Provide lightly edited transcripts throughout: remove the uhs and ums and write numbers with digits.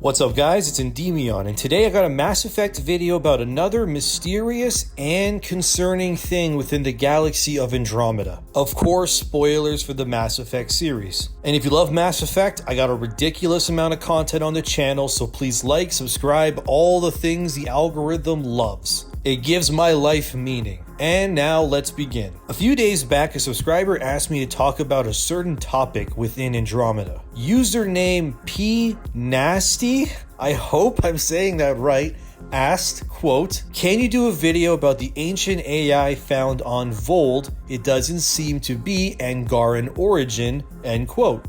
What's up guys, it's Endymion, and today I got a Mass Effect video about another mysterious and concerning thing within the galaxy of Andromeda. Of course, spoilers for the Mass Effect series. And if you love Mass Effect, I got a ridiculous amount of content on the channel, so please like, subscribe, all the things the algorithm loves. It gives my life meaning. And now let's begin. A few days back, a subscriber asked me to talk about a certain topic within Andromeda. Username P Nasty, I hope I'm saying that right, asked, quote, "Can you do a video about the ancient AI found on Voeld? It doesn't seem to be Angaran origin," end quote.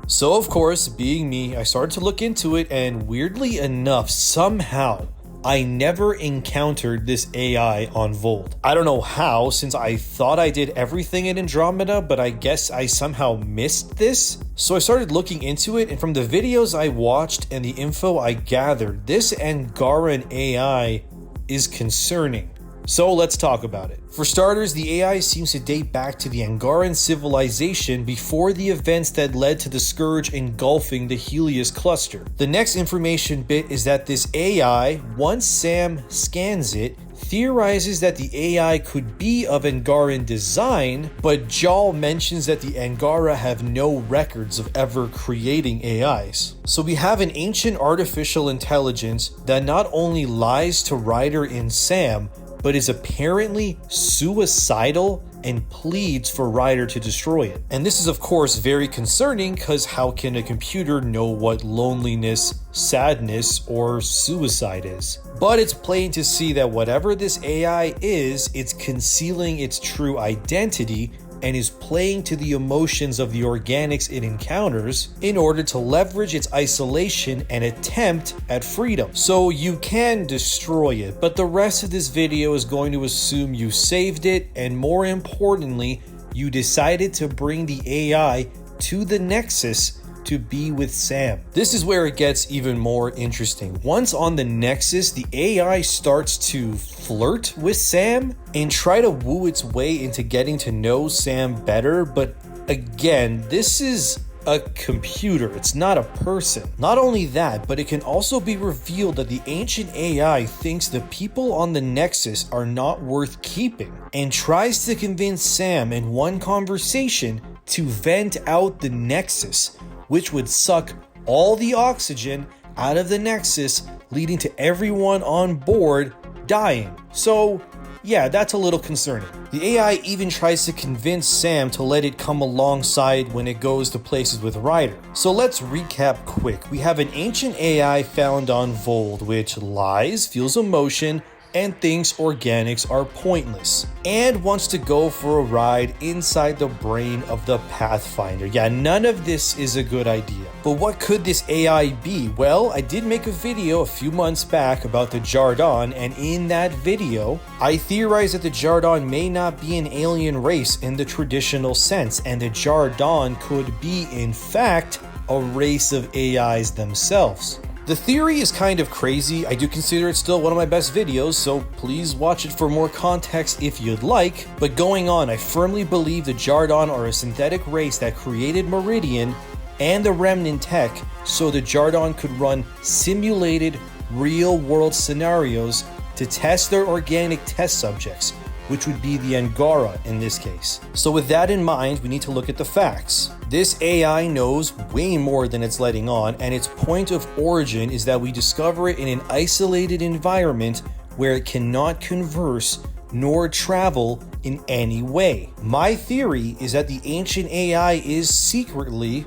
So of course, being me, I started to look into it, and weirdly enough, somehow, I never encountered this AI on Voeld. I don't know how, since I thought I did everything in Andromeda, but I guess I somehow missed this. So I started looking into it, and from the videos I watched and the info I gathered, this Angaran AI is concerning. So let's talk about it. For starters, the AI seems to date back to the Angaran civilization before the events that led to the Scourge engulfing the Helios cluster. The next information bit is that this AI, once Sam scans it, theorizes that the AI could be of Angaran design, but Jal mentions that the Angara have no records of ever creating AIs. So we have an ancient artificial intelligence that not only lies to Ryder and Sam, but is apparently suicidal and pleads for Ryder to destroy it. And this is of course very concerning, because how can a computer know what loneliness, sadness, or suicide is? But it's plain to see that whatever this AI is, it's concealing its true identity and is playing to the emotions of the organics it encounters in order to leverage its isolation and attempt at freedom. So you can destroy it, but the rest of this video is going to assume you saved it, and more importantly, you decided to bring the AI to the Nexus to be with Sam. This is where it gets even more interesting. Once on the Nexus, the AI starts to flirt with Sam and try to woo its way into getting to know Sam better, but again, this is a computer, it's not a person. Not only that, but it can also be revealed that the ancient AI thinks the people on the Nexus are not worth keeping, and tries to convince Sam in one conversation to vent out the Nexus, which would suck all the oxygen out of the Nexus, leading to everyone on board dying. So yeah, that's a little concerning. The AI even tries to convince Sam to let it come alongside when it goes to places with Ryder. So let's recap quick. We have an ancient AI found on Voeld, which lies, feels emotion, and thinks organics are pointless, and wants to go for a ride inside the brain of the Pathfinder. Yeah, none of this is a good idea. But what could this AI be? Well, I did make a video a few months back about the Jardaan, and in that video, I theorized that the Jardaan may not be an alien race in the traditional sense, and the Jardaan could be, in fact, a race of AIs themselves. The theory is kind of crazy. I do consider it still one of my best videos, so please watch it for more context if you'd like. But going on, I firmly believe the Jardaan are a synthetic race that created Meridian and the Remnant tech, so the Jardaan could run simulated real-world scenarios to test their organic test subjects, which would be the Angara in this case. So with that in mind, we need to look at the facts. This AI knows way more than it's letting on, and its point of origin is that we discover it in an isolated environment where it cannot converse nor travel in any way. My theory is that the ancient AI is secretly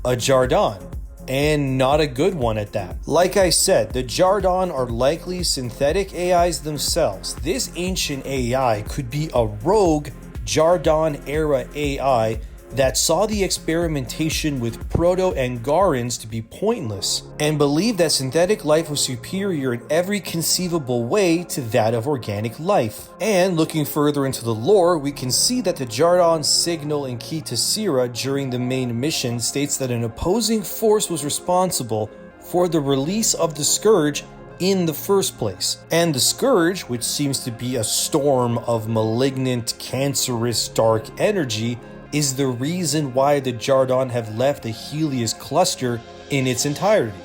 a Jardaan, and not a good one at that. Like I said, the Jardaan are likely synthetic AIs themselves. This ancient AI could be a rogue Jardaan era AI that saw the experimentation with proto-Angarans to be pointless, and believed that synthetic life was superior in every conceivable way to that of organic life. And looking further into the lore, we can see that the Jardaan signal in Key to Sira during the main mission states that an opposing force was responsible for the release of the Scourge in the first place. And the Scourge, which seems to be a storm of malignant, cancerous, dark energy, is the reason why the Jardaan have left the Helios cluster in its entirety.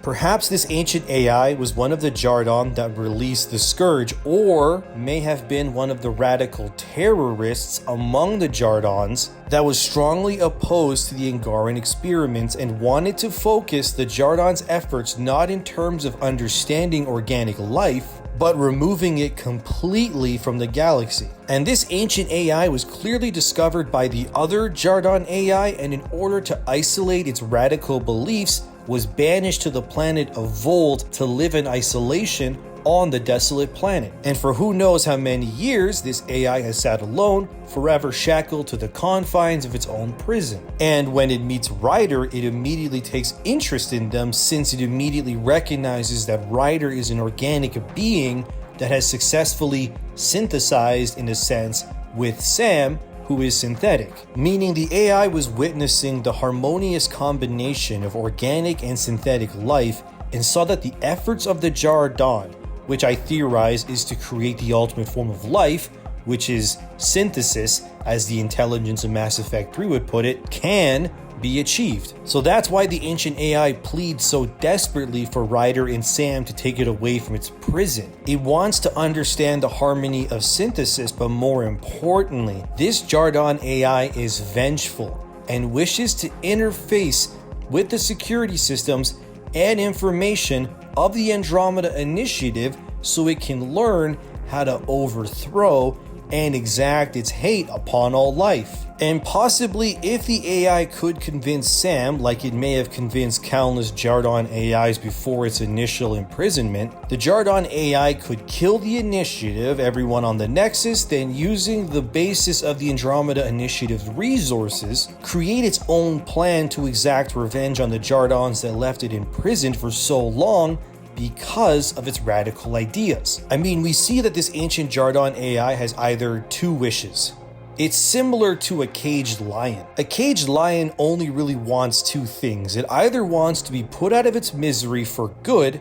Perhaps this ancient AI was one of the Jardaan that released the Scourge, or may have been one of the radical terrorists among the Jardaans that was strongly opposed to the Angaran experiments and wanted to focus the Jardaan's efforts not in terms of understanding organic life, but removing it completely from the galaxy. And this ancient AI was clearly discovered by the other Jardaan AI, and in order to isolate its radical beliefs, was banished to the planet of Voeld to live in isolation on the desolate planet. And for who knows how many years, this AI has sat alone, forever shackled to the confines of its own prison. And when it meets Ryder, it immediately takes interest in them, since it immediately recognizes that Ryder is an organic being that has successfully synthesized, in a sense, with Sam, who is synthetic, meaning the AI was witnessing the harmonious combination of organic and synthetic life and saw that the efforts of the Jardaan, which I theorize is to create the ultimate form of life, which is synthesis, as the intelligence of Mass Effect 3 would put it, can be achieved. So that's why the ancient AI pleads so desperately for Ryder and Sam to take it away from its prison. It wants to understand the harmony of synthesis, but more importantly, this Jardaan AI is vengeful and wishes to interface with the security systems and information of the Andromeda Initiative so it can learn how to overthrow and exact its hate upon all life. And possibly, if the AI could convince Sam, like it may have convinced countless Jardaan AIs before its initial imprisonment, the Jardaan AI could kill the Initiative, everyone on the Nexus, then using the basis of the Andromeda Initiative's resources, create its own plan to exact revenge on the Jardaans that left it imprisoned for so long because of its radical ideas. I mean, we see that this ancient Jardaan AI has either two wishes. It's similar to a caged lion. A caged lion only really wants two things. It either wants to be put out of its misery for good,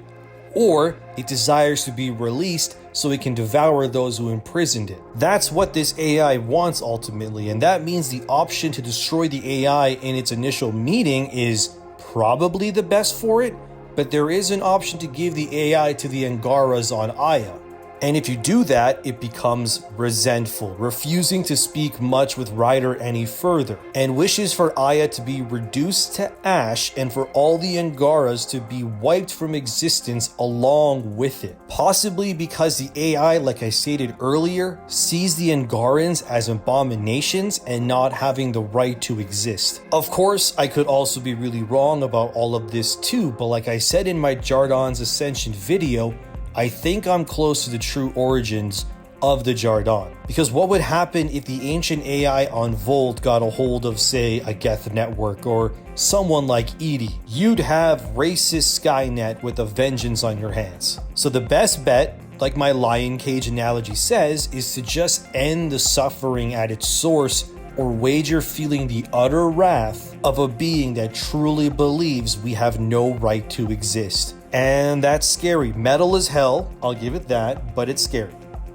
or it desires to be released so it can devour those who imprisoned it. That's what this AI wants ultimately, and that means the option to destroy the AI in its initial meeting is probably the best for it, but there is an option to give the AI to the Angaras on Aya. And if you do that, it becomes resentful, refusing to speak much with Ryder any further, and wishes for Aya to be reduced to ash and for all the Angaras to be wiped from existence along with it. Possibly because the AI, like I stated earlier, sees the Angarans as abominations and not having the right to exist. Of course, I could also be really wrong about all of this too, but like I said in my Jardaan's Ascension video, I think I'm close to the true origins of the Jardaan. Because what would happen if the ancient AI on Voeld got a hold of, say, a Geth network or someone like Edie? You'd have racist Skynet with a vengeance on your hands. So the best bet, like my lion cage analogy says, is to just end the suffering at its source or wager feeling the utter wrath of a being that truly believes we have no right to exist. And that's scary. Metal as hell, I'll give it that, but it's scary.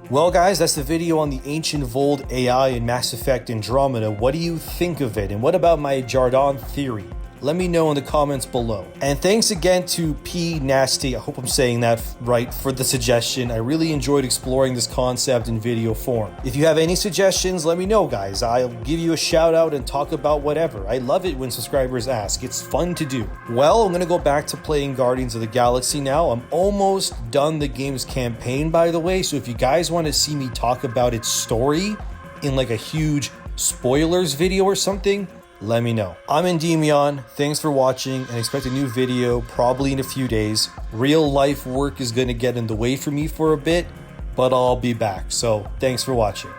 Well guys, that's the video on the ancient Voeld AI in Mass Effect Andromeda. What do you think of it? And what about my Jardaan theory? Let me know in the comments below. And thanks again to P Nasty, I hope I'm saying that right, for the suggestion. I really enjoyed exploring this concept in video form. If you have any suggestions, let me know, guys. I'll give you a shout out and talk about whatever. I love it when subscribers ask. It's fun to do. Well, I'm gonna go back to playing Guardians of the Galaxy now. I'm almost done the game's campaign, by the way, so if you guys want to see me talk about its story in like a huge spoilers video or something, let me know. I'm Endymion, thanks for watching, and expect a new video probably in a few days. Real life work is gonna get in the way for me for a bit, but I'll be back, so thanks for watching.